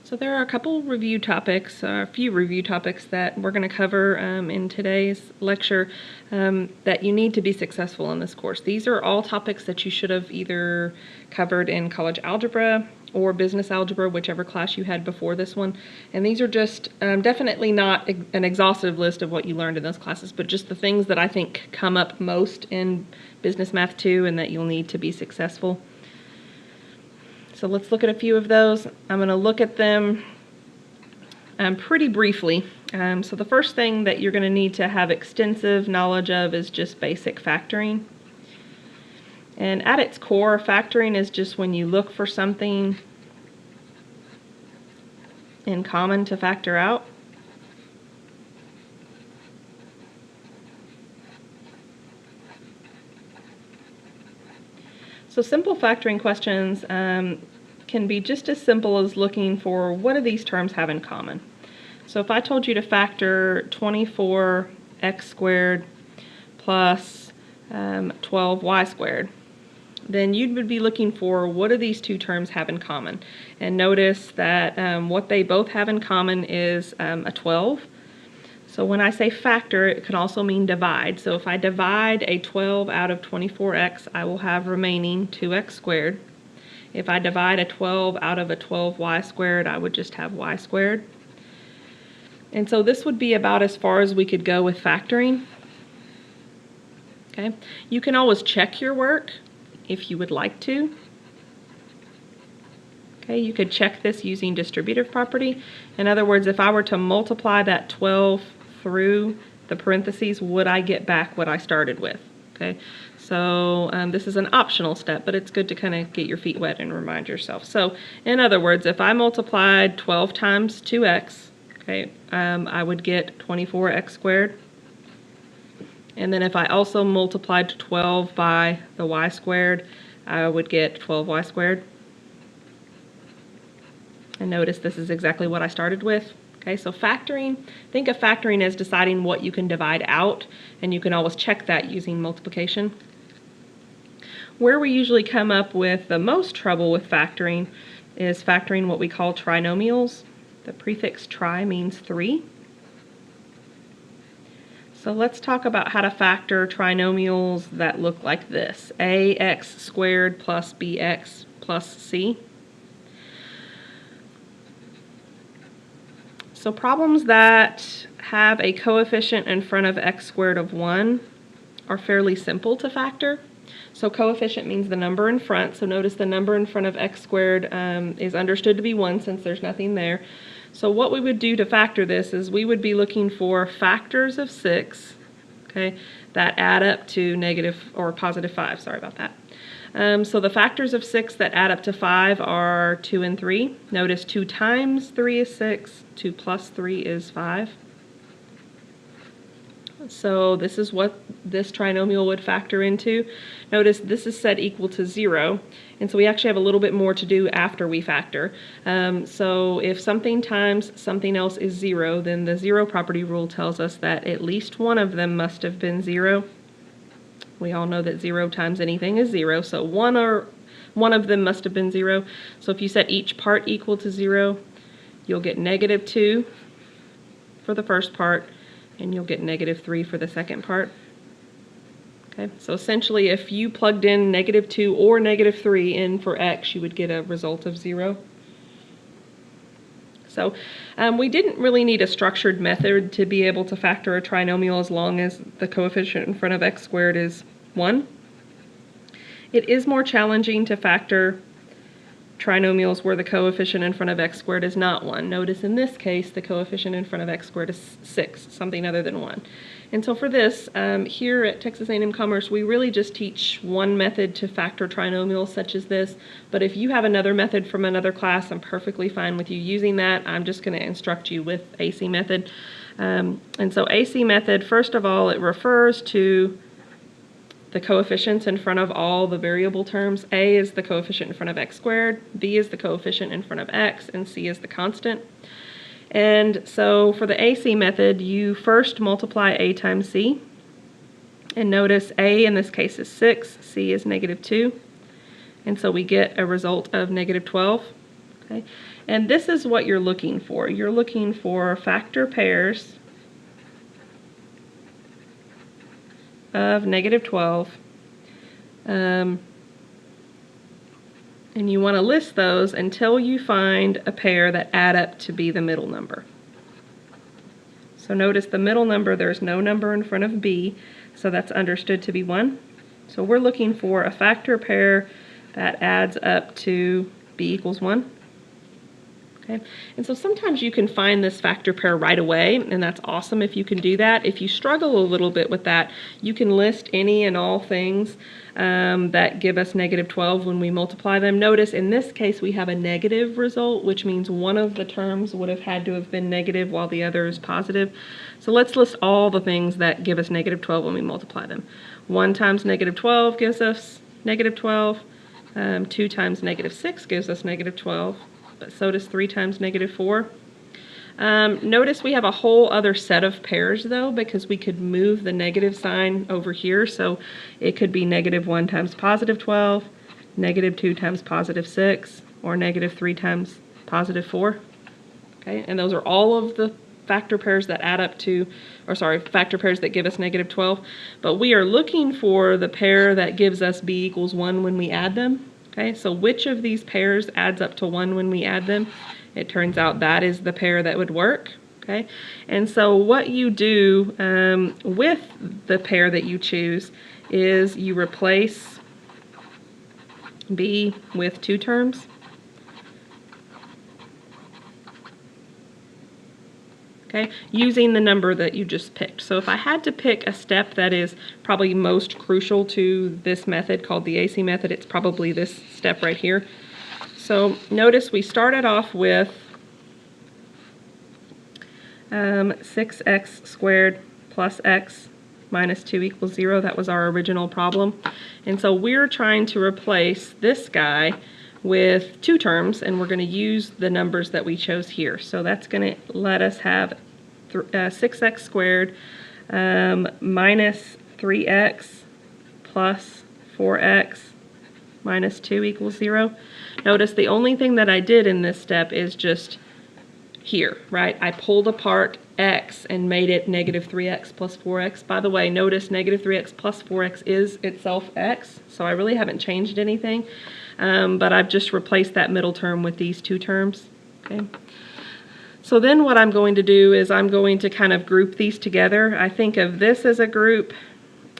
So there are a couple review topics, a few review topics that we're going to cover in today's lecture that you need to be successful in this course. These are all topics that you should have either covered in college algebra or business algebra, whichever class you had before this one. And these are just definitely not an exhaustive list of what you learned in those classes, but just the things that I think come up most in Business Math 2 and that you'll need to be successful. So let's look at a few of those. I'm going to look at them pretty briefly. So the first thing that you're going to need to have extensive knowledge of is just basic factoring. And at its core, factoring is just when you look for something in common to factor out. So simple factoring questions can be just as simple as looking for what do these terms have in common. So if I told you to factor 24x squared plus 12y squared, then you would be looking for what do these two terms have in common. And notice that what they both have in common is a 12. So when I say factor, it can also mean divide. So if I divide a 12 out of 24x, I will have remaining 2x squared. If I divide a 12 out of a 12y squared, I would just have y squared. And so this would be about as far as we could go with factoring. Okay. You can always check your work if you would like to. Okay, you could check this using distributive property. In other words, if I were to multiply that 12 through the parentheses, would I get back what I started with? Okay, so this is an optional step, but it's good to kind of get your feet wet and remind yourself. So in other words, if I multiplied 12 times 2x, okay, I would get 24x squared. And then if I also multiplied 12 by the y squared, I would get 12y squared. And notice this is exactly what I started with. Okay, so factoring, think of factoring as deciding what you can divide out, and you can always check that using multiplication. Where we usually come up with the most trouble with factoring is factoring what we call trinomials. The prefix tri means 3. So let's talk about how to factor trinomials that look like this: ax squared plus bx plus c. So problems that have a coefficient in front of x squared of 1 are fairly simple to factor. So coefficient means the number in front. So notice the number in front of x squared is understood to be 1 since there's nothing there. So what we would do to factor this is we would be looking for factors of 6, okay, that add up to negative or positive 5. Sorry about that. So the factors of 6 that add up to 5 are 2 and 3. Notice 2 times 3 is 6, 2 plus 3 is 5. So this is what this trinomial would factor into. Notice this is set equal to 0, and so we actually have a little bit more to do after we factor. So if something times something else is 0, then the 0 property rule tells us that at least one of them must have been 0. We all know that 0 times anything is 0, so one of them must have been 0. So if you set each part equal to 0, you'll get negative 2 for the first part, and you'll get negative 3 for the second part. Okay, so essentially if you plugged in negative 2 or negative 3 in for x, you would get a result of 0. So we didn't really need a structured method to be able to factor a trinomial as long as the coefficient in front of x squared is 1. It is more challenging to factor trinomials where the coefficient in front of x squared is not 1. Notice in this case the coefficient in front of x squared is 6, something other than 1. And so for this, here at Texas A&M Commerce, we really just teach one method to factor trinomials such as this. But if you have another method from another class, I'm perfectly fine with you using that. I'm just going to instruct you with AC method. And so AC method, first of all, it refers to the coefficients in front of all the variable terms. A is the coefficient in front of x squared, B is the coefficient in front of x, and C is the constant. And so for the AC method, you first multiply A times C. And notice A in this case is 6, C is negative 2. And so we get a result of negative 12. Okay? And this is what you're looking for. You're looking for factor pairs of -12. And you want to list those until you find a pair that add up to be the middle number. So notice the middle number, there's no number in front of B, so that's understood to be 1. So we're looking for a factor pair that adds up to B equals 1. Okay, and so sometimes you can find this factor pair right away, and that's awesome if you can do that. If you struggle a little bit with that, you can list any and all things that give us -12 when we multiply them. Notice in this case we have a negative result, which means one of the terms would have had to have been negative while the other is positive. So let's list all the things that give us -12 when we multiply them. 1 times -12 gives us -12. 2 times -6 gives us -12. But so does 3 times -4. Notice we have a whole other set of pairs though, because we could move the negative sign over here, so it could be -1 times +12, -2 times +6, or -3 times +4. Okay, and those are all of the factor pairs that add up to, or sorry, factor pairs that give us -12. But we are looking for the pair that gives us B equals 1 when we add them. Okay, so which of these pairs adds up to 1 when we add them? It turns out that is the pair that would work. Okay, and so what you do with the pair that you choose is you replace B with 2 terms. Okay, using the number that you just picked. So if I had to pick a step that is probably most crucial to this method called the AC method, it's probably this step right here. So notice we started off with 6x squared plus x minus 2 equals 0. That was our original problem. And so we're trying to replace this guy with 2 terms, and we're going to use the numbers that we chose here. So that's going to let us have 6x squared minus 3x plus 4x minus 2 equals 0. Notice the only thing that I did in this step is just here, right? I pulled apart x and made it -3x plus 4x. By the way, notice -3x plus 4x is itself x, so I really haven't changed anything. But I've just replaced that middle term with these 2 terms. Okay. So then what I'm going to do is I'm going to kind of group these together. I think of this as a group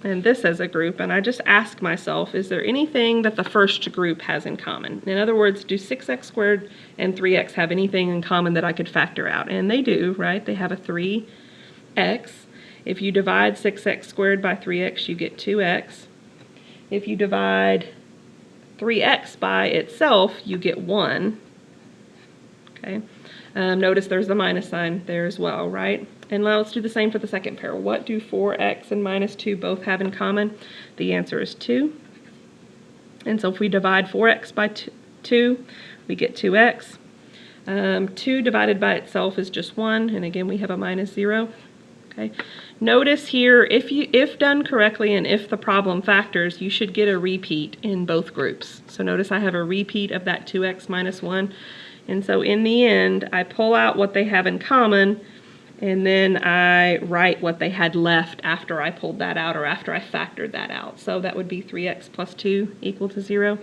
and this as a group, and I just ask myself, is there anything that the first group has in common? In other words, do 6x squared and 3x have anything in common that I could factor out? And they do, right? They have a 3x. If you divide 6x squared by 3x, you get 2x. If you divide 3x by itself, you get 1. Okay. Notice there's the minus sign there as well, right? And now let's do the same for the second pair. What do 4x and minus 2 both have in common? The answer is 2. And so if we divide 4x by 2, we get 2x. 2 divided by itself is just 1, and again we have a minus 0. Okay. Notice here, if done correctly and if the problem factors, you should get a repeat in both groups. So notice I have a repeat of that 2x minus 1. And so in the end, I pull out what they have in common, and then I write what they had left after I pulled that out or after I factored that out. So that would be 3x plus 2 equal to 0.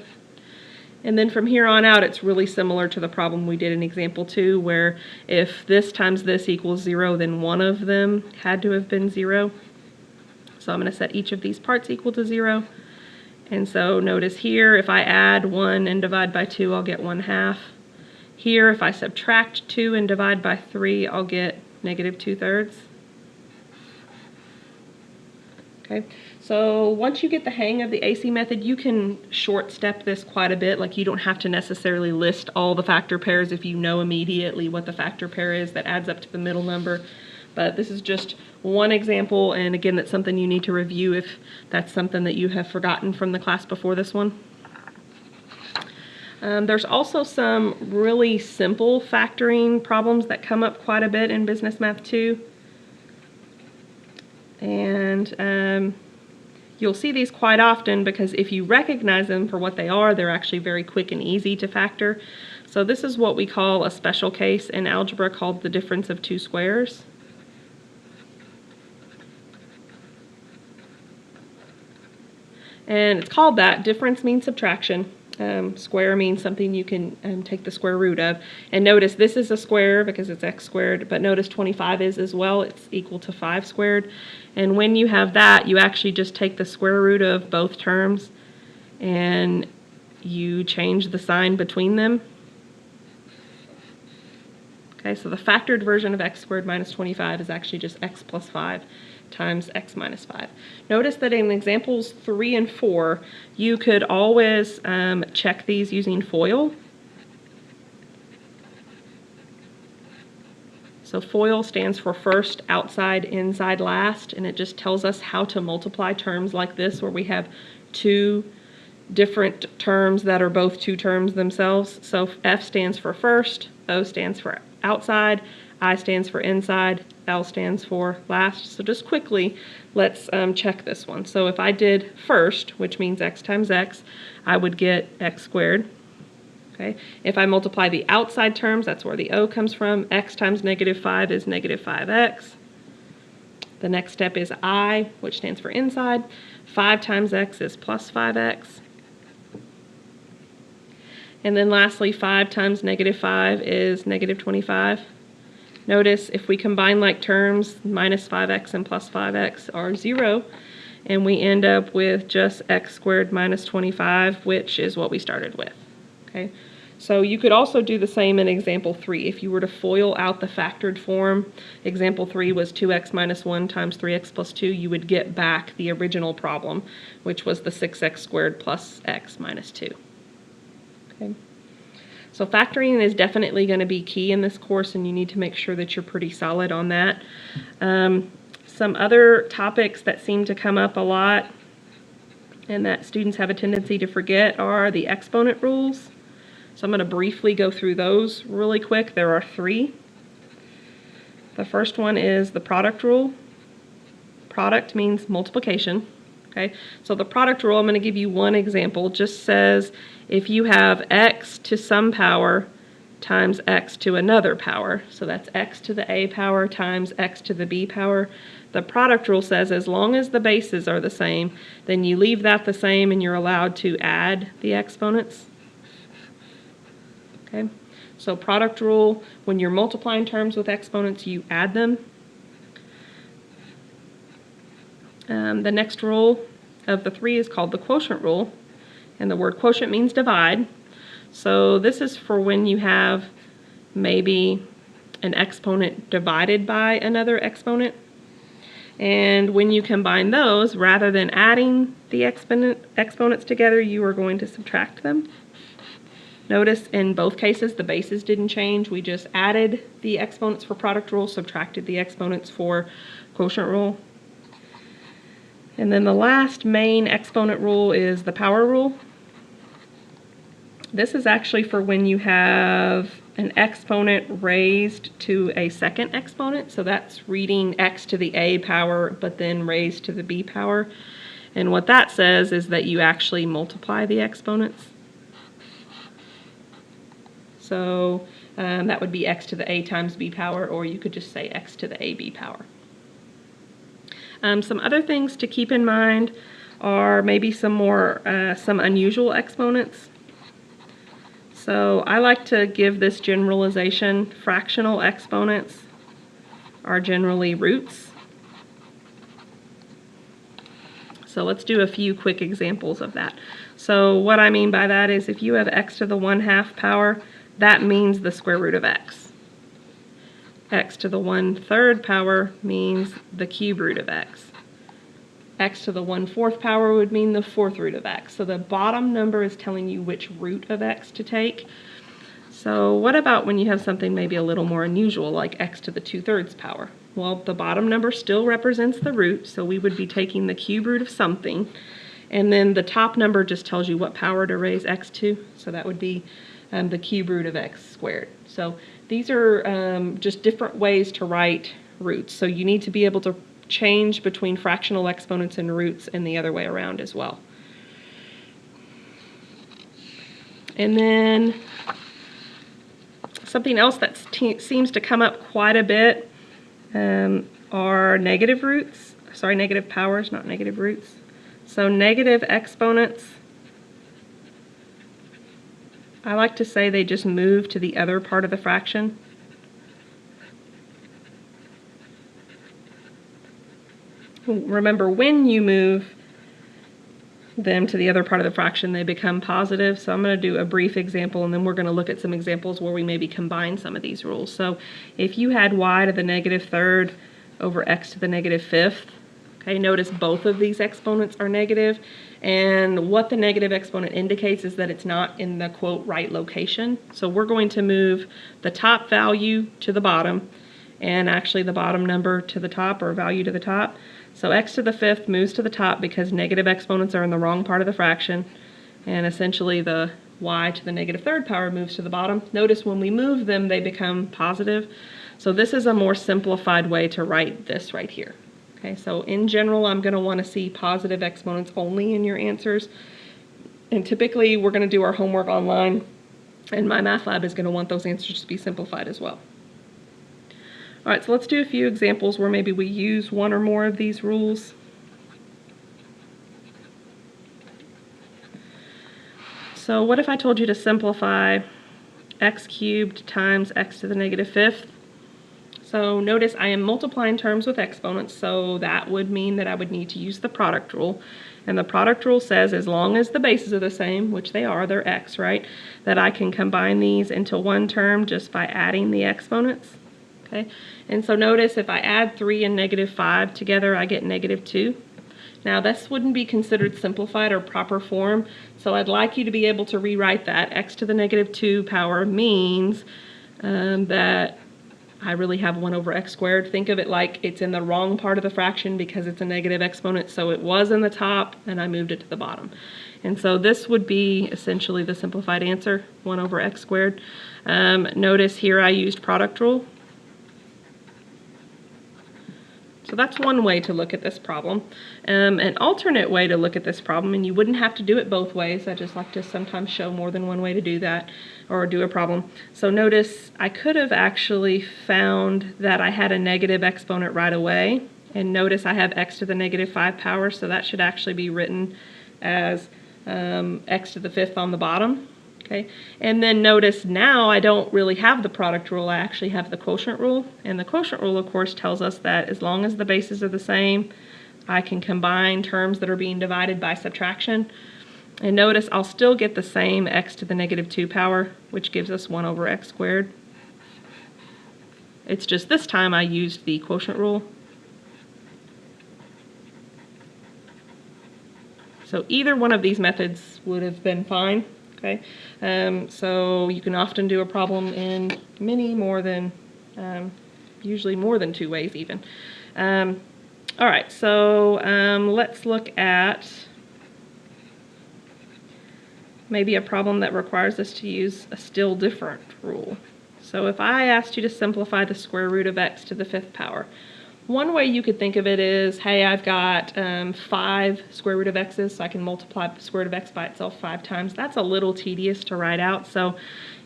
And then from here on out, it's really similar to the problem we did in example 2, where if this times this equals 0, then one of them had to have been 0. So I'm going to set each of these parts equal to 0. And so notice here, if I add 1 and divide by 2, I'll get 1/2. Here, if I subtract 2 and divide by 3, I'll get -2/3. Okay, so once you get the hang of the AC method, you can short step this quite a bit. Like, you don't have to necessarily list all the factor pairs if you know immediately what the factor pair is that adds up to the middle number. But this is just one example, and again, that's something you need to review if that's something that you have forgotten from the class before this one. There's also some really simple factoring problems that come up quite a bit in Business Math 2. And you'll see these quite often because if you recognize them for what they are, they're actually very quick and easy to factor. So this is what we call a special case in algebra called the difference of two squares. And it's called that. Difference means subtraction. Square means something you can take the square root of. And notice this is a square because it's x squared, but notice 25 is as well. It's equal to 5 squared. And when you have that, you actually just take the square root of both terms and you change the sign between them. Okay, so the factored version of x squared minus 25 is actually just x plus 5 times x minus 5. Notice that in examples 3 and 4, you could always check these using FOIL. So FOIL stands for first, outside, inside, last, and it just tells us how to multiply terms like this where we have two different terms that are both two terms themselves. So F stands for first, O stands for outside, I stands for inside, L stands for last. So just quickly, let's check this one. So if I did first, which means x times x, I would get x squared. Okay. If I multiply the outside terms, that's where the O comes from. X times negative 5 is negative 5x. The next step is I, which stands for inside. 5 times x is plus 5x. And then lastly, 5 times negative 5 is negative 25. Notice if we combine like terms, minus 5x and plus 5x are 0, and we end up with just x squared minus 25, which is what we started with. Okay, so you could also do the same in example 3. If you were to FOIL out the factored form, example 3 was 2x minus 1 times 3x plus 2, you would get back the original problem, which was the 6x squared plus x minus 2. Okay. So factoring is definitely going to be key in this course, and you need to make sure that you're pretty solid on that. Some other topics that seem to come up a lot and that students have a tendency to forget are the exponent rules. So I'm going to briefly go through those really quick. There are 3. The first one is the product rule. Product means multiplication. Okay, so the product rule, I'm going to give you one example, just says if you have x to some power times x to another power, so that's x to the a power times x to the b power, the product rule says as long as the bases are the same, then you leave that the same and you're allowed to add the exponents. Okay, so product rule, when you're multiplying terms with exponents, you add them. The next rule of the 3 is called the quotient rule, and the word quotient means divide. So this is for when you have maybe an exponent divided by another exponent, and when you combine those, rather than adding the exponents together, you are going to subtract them. Notice in both cases the bases didn't change, we just added the exponents for product rule, subtracted the exponents for quotient rule. And then the last main exponent rule is the power rule. This is actually for when you have an exponent raised to a second exponent. So that's reading x to the a power, but then raised to the b power. And what that says is that you actually multiply the exponents. So that would be x to the a times b power, or you could just say x to the ab power. Some other things to keep in mind are maybe some unusual exponents. So I like to give this generalization. Fractional exponents are generally roots. So let's do a few quick examples of that. So what I mean by that is if you have x to the 1/2 power, that means the square root of x. X to the 1/3 power means the cube root of x. X to the 1/4 power would mean the fourth root of x. So the bottom number is telling you which root of x to take. So what about when you have something maybe a little more unusual, like x to the 2/3 power? Well, the bottom number still represents the root, so we would be taking the cube root of something, and then the top number just tells you what power to raise x to, so that would be the cube root of x squared. So these are just different ways to write roots. So you need to be able to change between fractional exponents and roots and the other way around as well. And then Something else that seems to come up quite a bit are negative roots. Sorry, negative powers, not negative roots. So negative exponents, I like to say they just move to the other part of the fraction. Remember, when you move them to the other part of the fraction, they become positive. So I'm going to do a brief example, and then we're going to look at some examples where we maybe combine some of these rules. So if you had y to the negative third over x to the negative fifth, okay, notice both of these exponents are negative, and what the negative exponent indicates is that it's not in the quote right location. So we're going to move the top value to the bottom, and actually the bottom number to the top, or value to the top. So x to the fifth moves to the top because negative exponents are in the wrong part of the fraction, and essentially the y to the negative third power moves to the bottom. Notice when we move them, they become positive. So this is a more simplified way to write this right here. Okay, so in general, I'm going to want to see positive exponents only in your answers. And typically, we're going to do our homework online, and MyMathLab is going to want those answers to be simplified as well. All right, so let's do a few examples where maybe we use one or more of these rules. So what if I told you to simplify x cubed times x to the negative fifth? So notice I am multiplying terms with exponents, so that would mean that I would need to use the product rule. And the product rule says as long as the bases are the same, which they are, they're x, right, that I can combine these into one term just by adding the exponents. Okay, and so notice if I add 3 and negative 5 together, I get negative 2. Now this wouldn't be considered simplified or proper form, so I'd like you to be able to rewrite that. X to the negative 2 power means that I really have 1 over x squared. Think of it like it's in the wrong part of the fraction because it's a negative exponent, so it was in the top and I moved it to the bottom. And so this would be essentially the simplified answer, 1 over x squared. Notice here I used product rule. So that's one way to look at this problem. An alternate way to look at this problem, and you wouldn't have to do it both ways, I just like to sometimes show more than one way to do that, or do a problem. So notice I could have actually found that I had a negative exponent right away, and notice I have x to the negative 5 power, so that should actually be written as x to the fifth on the bottom. Okay, and then notice now I don't really have the product rule, I actually have the quotient rule. And the quotient rule, of course, tells us that as long as the bases are the same, I can combine terms that are being divided by subtraction. And notice I'll still get the same x to the negative 2 power, which gives us 1 over x squared. It's just this time I used the quotient rule. So either one of these methods would have been fine. Okay, so you can often do a problem in many more than, usually more than 2 ways even. All right, so let's look at maybe a problem that requires us to use a still different rule. So if I asked you to simplify the square root of x to the fifth power, one way you could think of it is, hey, I've got 5 square root of x's, so I can multiply the square root of x by itself 5 times. That's a little tedious to write out, so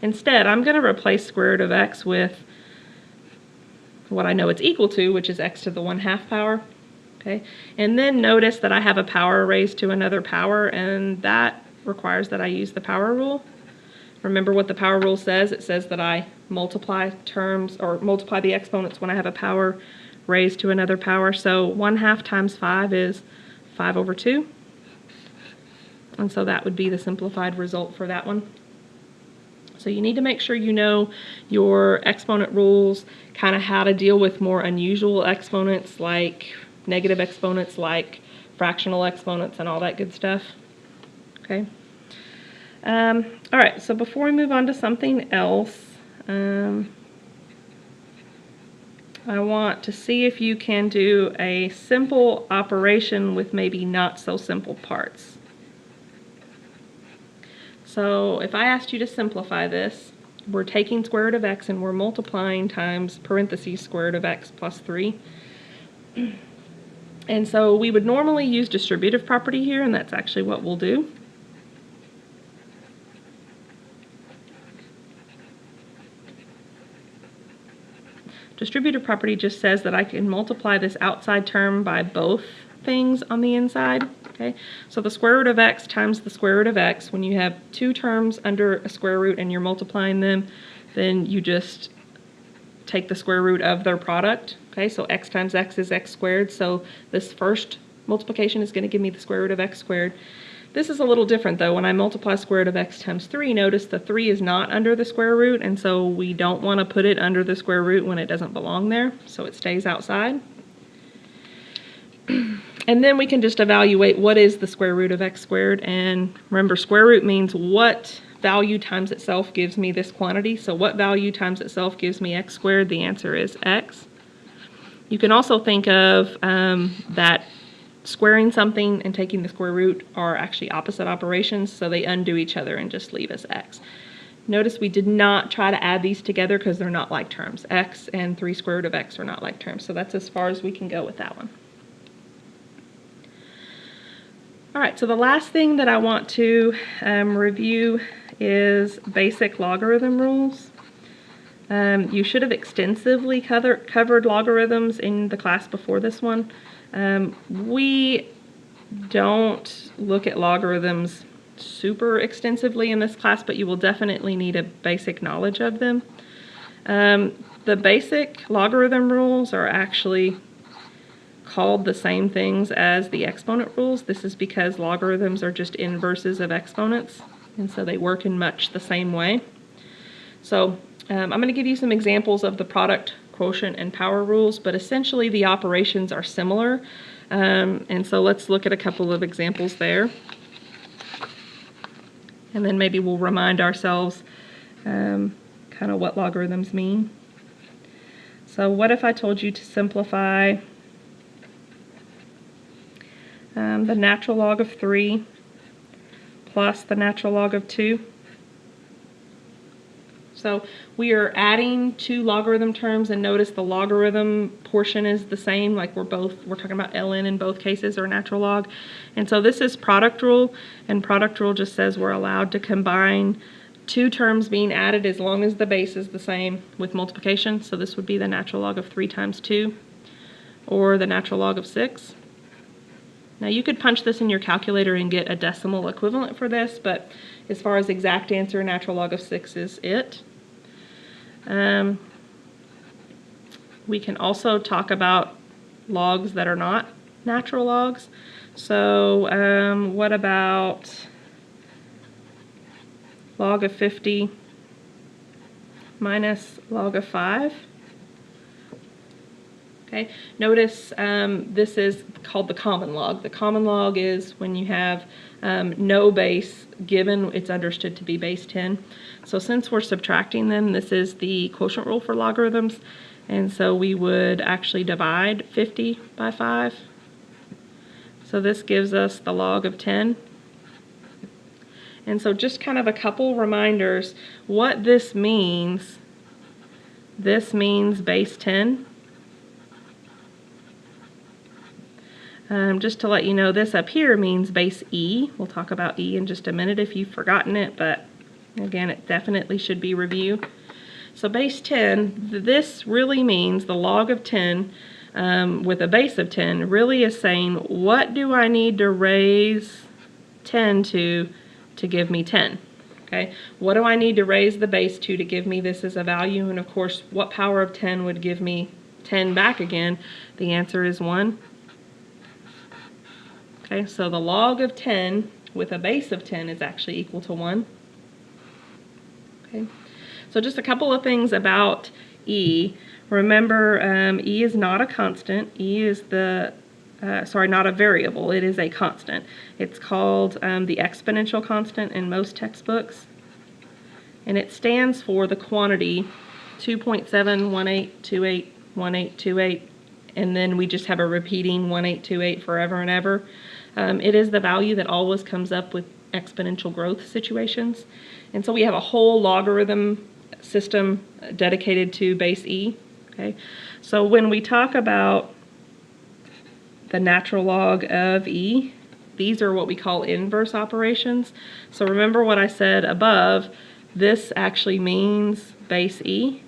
instead I'm going to replace square root of x with what I know it's equal to, which is x to the 1/2 power. Okay, and then notice that I have a power raised to another power, and that requires that I use the power rule. Remember what the power rule says? It says that I multiply terms, or multiply the exponents when I have a power raised to another power. So 1/2 times 5 is 5 over 2. And so that would be the simplified result for that one. So you need to make sure you know your exponent rules, kind of how to deal with more unusual exponents like negative exponents, like fractional exponents and all that good stuff. Okay. All right, so before we move on to something else, I want to see if you can do a simple operation with maybe not so simple parts. So if I asked you to simplify this, we're taking square root of x and we're multiplying times parentheses square root of x plus 3. And so we would normally use distributive property here, and that's actually what we'll do. Distributive property just says that I can multiply this outside term by both things on the inside. Okay, so the square root of x times the square root of x, when you have two terms under a square root and you're multiplying them, then you just take the square root of their product. Okay, so x times x is x squared, so this first multiplication is going to give me the square root of x squared. This is a little different though. When I multiply square root of x times 3, notice the 3 is not under the square root, and so we don't want to put it under the square root when it doesn't belong there, so it stays outside. And then we can just evaluate what is the square root of x squared, and remember, square root means what value times itself gives me this quantity. So what value times itself gives me x squared? The answer is x. You can also think of that squaring something and taking the square root are actually opposite operations, so they undo each other and just leave us x. Notice we did not try to add these together because they're not like terms. X and 3 square root of x are not like terms, so that's as far as we can go with that one. All right, so the last thing that I want to review is basic logarithm rules. You should have extensively covered logarithms in the class before this one. We don't look at logarithms super extensively in this class, but you will definitely need a basic knowledge of them. The basic logarithm rules are actually called the same things as the exponent rules. This is because logarithms are just inverses of exponents, and so they work in much the same way. So I'm going to give you some examples of the product, quotient, and power rules, but essentially the operations are similar, and so let's look at a couple of examples there, and then maybe we'll remind ourselves kind of what logarithms mean. So what if I told you to simplify the natural log of 3 plus the natural log of 2? So we are adding two logarithm terms, and notice the logarithm portion is the same, like we're talking about ln in both cases, or natural log. And so this is product rule, and product rule just says we're allowed to combine two terms being added as long as the base is the same with multiplication. So this would be the natural log of 3 times 2, or the natural log of 6. Now you could punch this in your calculator and get a decimal equivalent for this, but as far as exact answer, natural log of 6 is it. We can also talk about logs that are not natural logs. So what about log of 50 minus log of 5? Okay. Notice this is called the common log. The common log is when you have no base given, it's understood to be base 10. So since we're subtracting them, this is the quotient rule for logarithms, and so we would actually divide 50 by 5. So this gives us the log of 10. And so just kind of a couple reminders what this means. This means base 10. Just to let you know, this up here means base E. We'll talk about E in just a minute if you've forgotten it, but again, it definitely should be reviewed. So base 10, this really means the log of 10 with a base of 10 really is saying, what do I need to raise 10 to give me 10? Okay, what do I need to raise the base to give me this as a value? And of course, what power of 10 would give me 10 back again? The answer is 1. Okay, so the log of 10 with a base of 10 is actually equal to 1. Okay, so just a couple of things about E. Remember, E is not a constant. E is not a variable. It is a constant. It's called the exponential constant in most textbooks, and it stands for the quantity 2.718281828, and then we just have a repeating 1828 forever and ever. It is the value that always comes up with exponential growth situations. And so we have a whole logarithm system dedicated to base E. Okay, so when we talk about the natural log of E, these are what we call inverse operations. So remember what I said above, this actually means base E.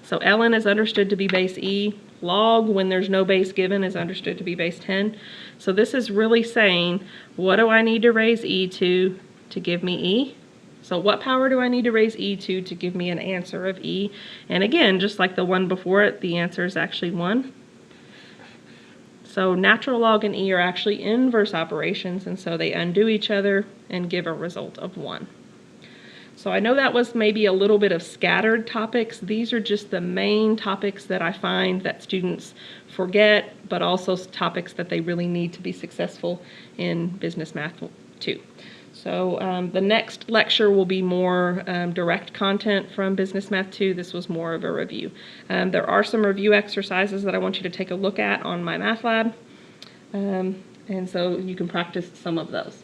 So ln is understood to be base e. Log, when there's no base given, is understood to be base 10. So this is really saying, what do I need to raise e to give me e? So what power do I need to raise e to give me an answer of e? And again, just like the one before it, the answer is actually 1. So natural log and e are actually inverse operations, and so they undo each other and give a result of 1. So I know that was maybe a little bit of scattered topics. These are just the main topics that I find that students forget, but also topics that they really need to be successful in Business Math 2. So the next lecture will be more direct content from Business Math 2. This was more of a review. There are some review exercises that I want you to take a look at on my math lab, and so you can practice some of those.